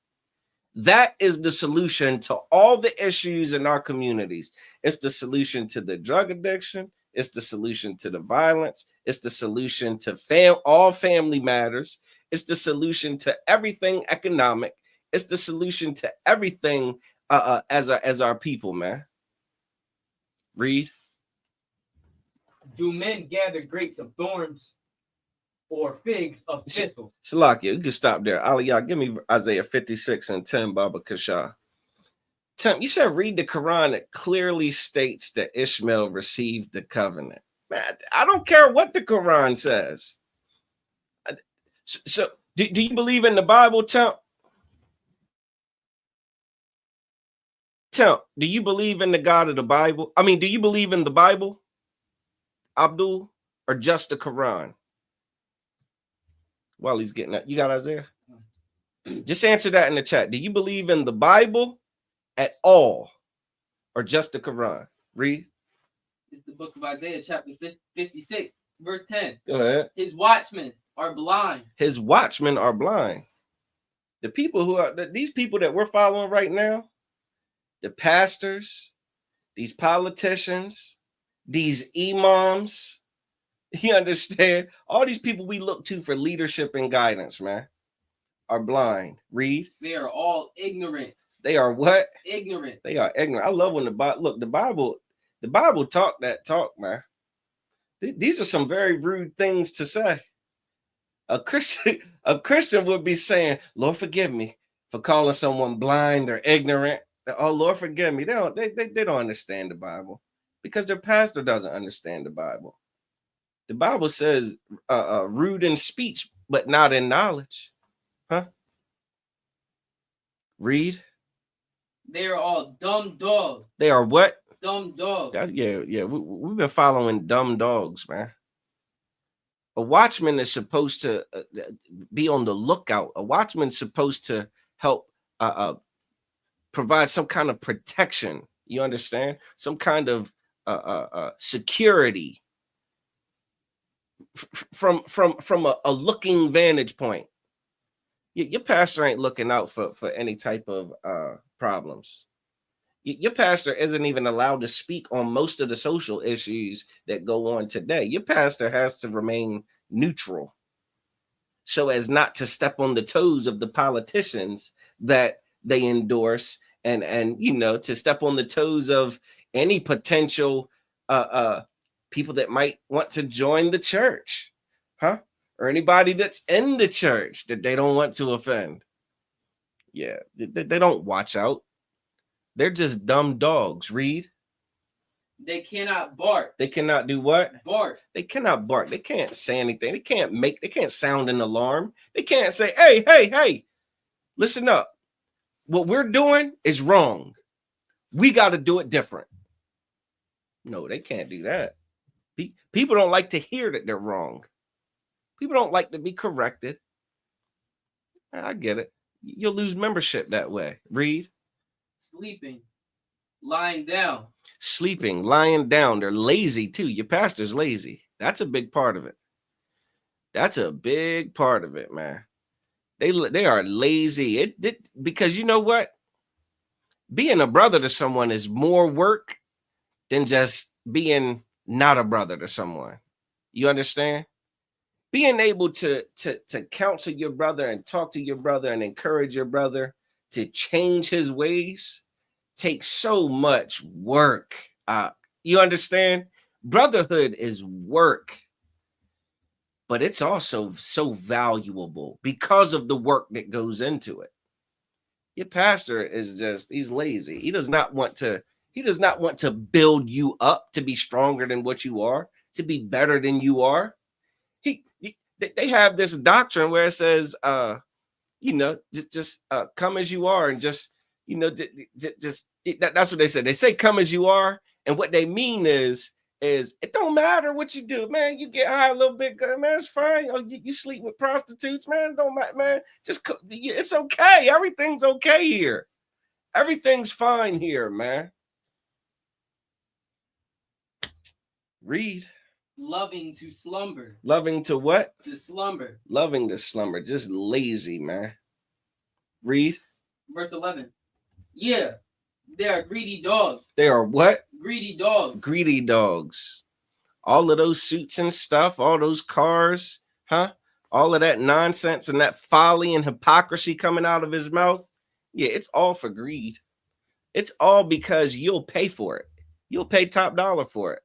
That is the solution to all the issues in our communities. It's the solution to the drug addiction. It's the solution to the violence. It's the solution to all family matters. It's the solution to everything economic. It's the solution to everything as our people, man. Read. Do men gather grapes of thorns or figs of thistles? Salakia, you can stop there. Aliyah, give me Isaiah 56 and 10, Baba Kasha. Tim, you said read the Quran. It clearly states that Ishmael received the covenant. Man, I don't care what the Quran says. So do you believe in the Bible, Tim? Tim, do you believe in the God of the Bible? I mean, do you believe in the Bible, Abdul, or just the Quran? While he's getting that, you got Isaiah? Just answer that in the chat. Do you believe in the Bible at all, or just the Quran? Read. It's the book of Isaiah, chapter 56, verse 10. Go ahead. His watchmen are blind. His watchmen are blind. The people these people that we're following right now, the pastors, these politicians, these imams, you understand? All these people we look to for leadership and guidance, man, are blind. Read. They are all ignorant. They are what? Ignorant. They are ignorant. I love when the Bible talk that talk, man. These are some very rude things to say. A Christian would be saying, Lord, forgive me for calling someone blind or ignorant. Oh, Lord, forgive me. They don't understand the Bible because their pastor doesn't understand the Bible. The Bible says rude in speech, but not in knowledge. Huh? Read. They are all dumb dogs. They are what? Dumb dogs. Yeah. We've been following dumb dogs, man. A watchman is supposed to be on the lookout. A watchman's supposed to help provide some kind of protection. You understand? Some kind of security from a looking vantage point. Your pastor ain't looking out for any type of problems. Your pastor isn't even allowed to speak on most of the social issues that go on today. Your pastor has to remain neutral so as not to step on the toes of the politicians that they endorse, and to step on the toes of any potential people that might want to join the church, or anybody that's in the church that they don't want to offend. Yeah, they don't watch out. They're just dumb dogs. Read. They cannot bark. They cannot do what? Bark. They cannot bark. They can't say anything. They can't sound an alarm. They can't say, hey, listen up. What we're doing is wrong. We got to do it different. No, they can't do that. People don't like to hear that they're wrong. People don't like to be corrected. I get it. You'll lose membership that way. Read. Sleeping. Lying down. Sleeping, lying down. They're lazy too. Your pastor's lazy. That's a big part of it. That's a big part of it, man. They are lazy. Because you know what? Being a brother to someone is more work than just being not a brother to someone. You understand? Being able to counsel your brother and talk to your brother and encourage your brother to change his ways takes so much work. You understand? Brotherhood is work, but it's also so valuable because of the work that goes into it. Your pastor he's lazy. He does not want to build you up to be stronger than what you are, to be better than you are. They have this doctrine where it says, just come as you are, and just that's what they say. They say come as you are, and what they mean is it don't matter what you do, man. You get high a little bit, man, it's fine. Oh, you sleep with prostitutes, man. Don't matter, man. It's okay. Everything's okay here. Everything's fine here, man. Read. Loving to slumber. Loving to what? To slumber. Loving to slumber. Just lazy, man. Read. Verse 11. Yeah, they are greedy dogs. They are what? Greedy dogs. Greedy dogs. All of those suits and stuff, all those cars, all of that nonsense and that folly and hypocrisy coming out of his mouth. Yeah, it's all for greed. It's all because you'll pay for it. You'll pay top dollar for it.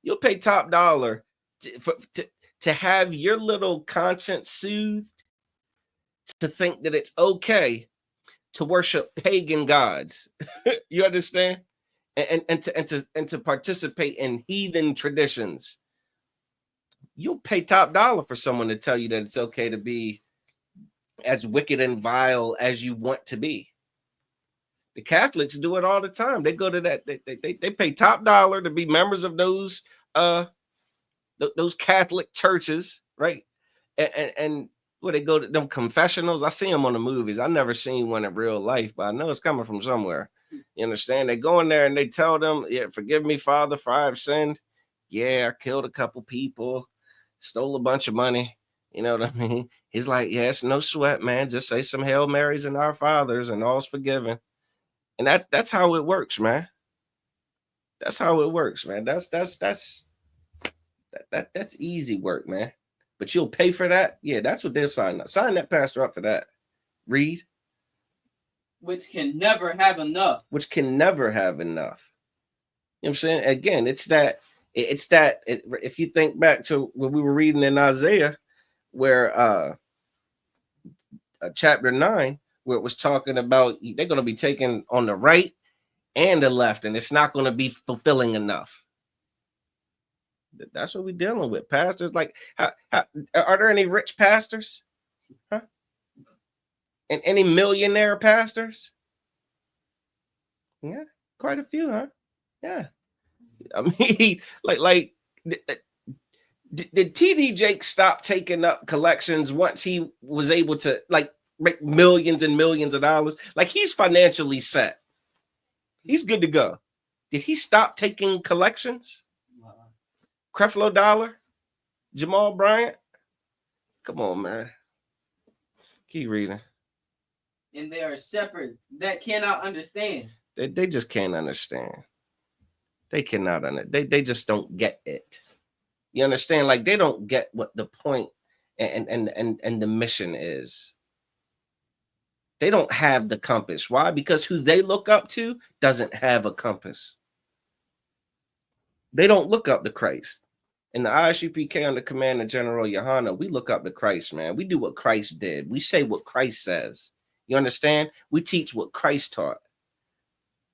You'll pay top dollar to have your little conscience soothed, to think that it's okay to worship pagan gods. You understand? And to participate in heathen traditions. You'll pay top dollar for someone to tell you that it's okay to be as wicked and vile as you want to be. The Catholics do it all the time. They go to that. They pay top dollar to be members of those Catholic churches, right? And where they go to them confessionals. I see them on the movies. I never seen one in real life, but I know it's coming from somewhere. You understand? They go in there and they tell them, "Yeah, forgive me, Father, for I have sinned. Yeah, I killed a couple people, stole a bunch of money." You know what I mean? He's like, "Yeah, it's no sweat, man. Just say some Hail Marys and Our Fathers, and all's forgiven." And that's how it works, man. That's how it works, man. That's easy work, man. But you'll pay for that? Yeah, that's what they're signing up. Sign that pastor up for that. Read. Which can never have enough. Which can never have enough. You know what I'm saying? Again, if you think back to what we were reading in Isaiah, where chapter 9, where it was talking about they're going to be taken on the right and the left, and it's not going to be fulfilling enough. That's what we're dealing with. Pastors, like, are there any rich pastors? And any millionaire pastors? Yeah, quite a few, huh? Yeah. I mean, like did TD Jakes stop taking up collections once he was able to like make millions and millions of dollars? Like he's financially set. He's good to go. Did he stop taking collections? Creflo Dollar? Jamal Bryant? Come on, man. Keep reading. And they are shepherds that cannot understand. They just can't understand. They cannot they just don't get it. You understand? Like they don't get what the point and the mission is. They don't have the compass. Why? Because who they look up to doesn't have a compass. They don't look up to Christ. In the ISUPK under command of General Yohana, we look up to Christ, man. We do what Christ did. We say what Christ says. You understand? We teach what Christ taught.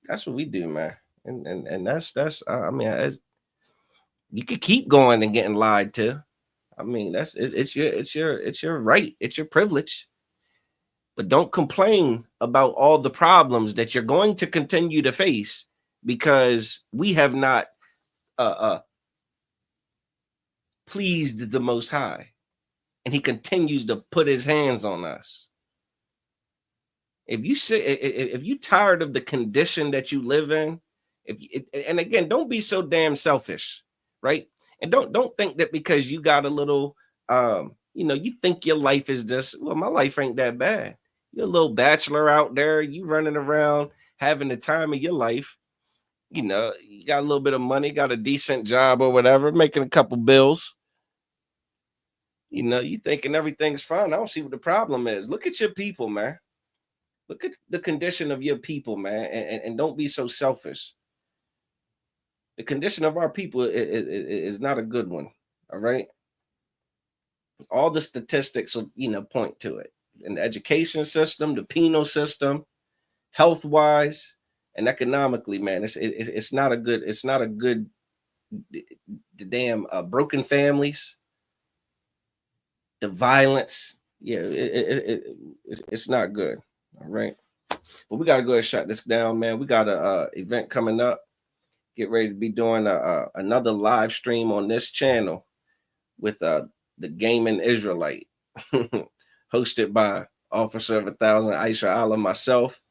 That's what we do, man. And that's I mean, you could keep going and getting lied to. I mean, it's your right. It's your privilege. But don't complain about all the problems that you're going to continue to face because we have not pleased the Most High, and He continues to put His hands on us. If you tired of the condition that you live in, and again, don't be so damn selfish, right? And don't think that because you got a little, you think your life is just, well, my life ain't that bad. You're a little bachelor out there, you running around having the time of your life. You got a little bit of money, got a decent job or whatever, making a couple bills. You thinking everything's fine. I don't see what the problem is. Look at your people, man. Look at the condition of your people, man, and don't be so selfish. The condition of our people is not a good one, all right? All the statistics will, point to it. In the education system, the penal system, health-wise, and economically, man, it's not a good, the damn broken families, the violence, yeah, it's not good. All right. But we got to go ahead and shut this down, man. We got a event coming up. Get ready to be doing another live stream on this channel with the Gaming Israelite, hosted by Officer of 1,000 Aisha Allah, myself.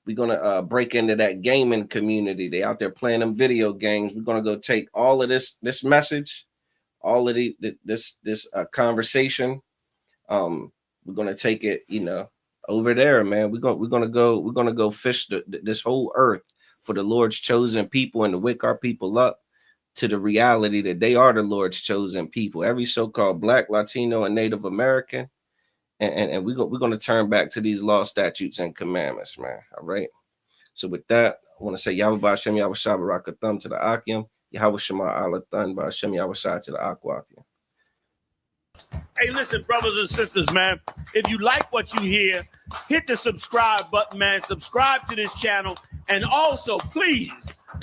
We're gonna break into that gaming community. They out there playing them video games. We're gonna go take all of this message, all of this conversation. We're gonna take it, over there, man. We're gonna go fish this whole earth for the Lord's chosen people and to wake our people up to the reality that they are the Lord's chosen people. Every so-called Black, Latino, and Native American, and we're gonna turn back to these law, statutes, and commandments, man. All right. So with that, I want to say Yahweh Ba'Shem Yahweh Shah Barakatham to the Akim, Yahweh Shema Allah Thun Ba'Shem Yahweh Shah to the Akwathim. Hey, listen, brothers and sisters, man, if you like what you hear, hit the subscribe button, man. Subscribe to this channel. And also, please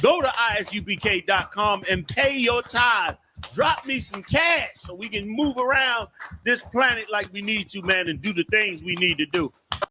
go to ISUPK.com and pay your tithe. Drop me some cash so we can move around this planet like we need to, man, and do the things we need to do.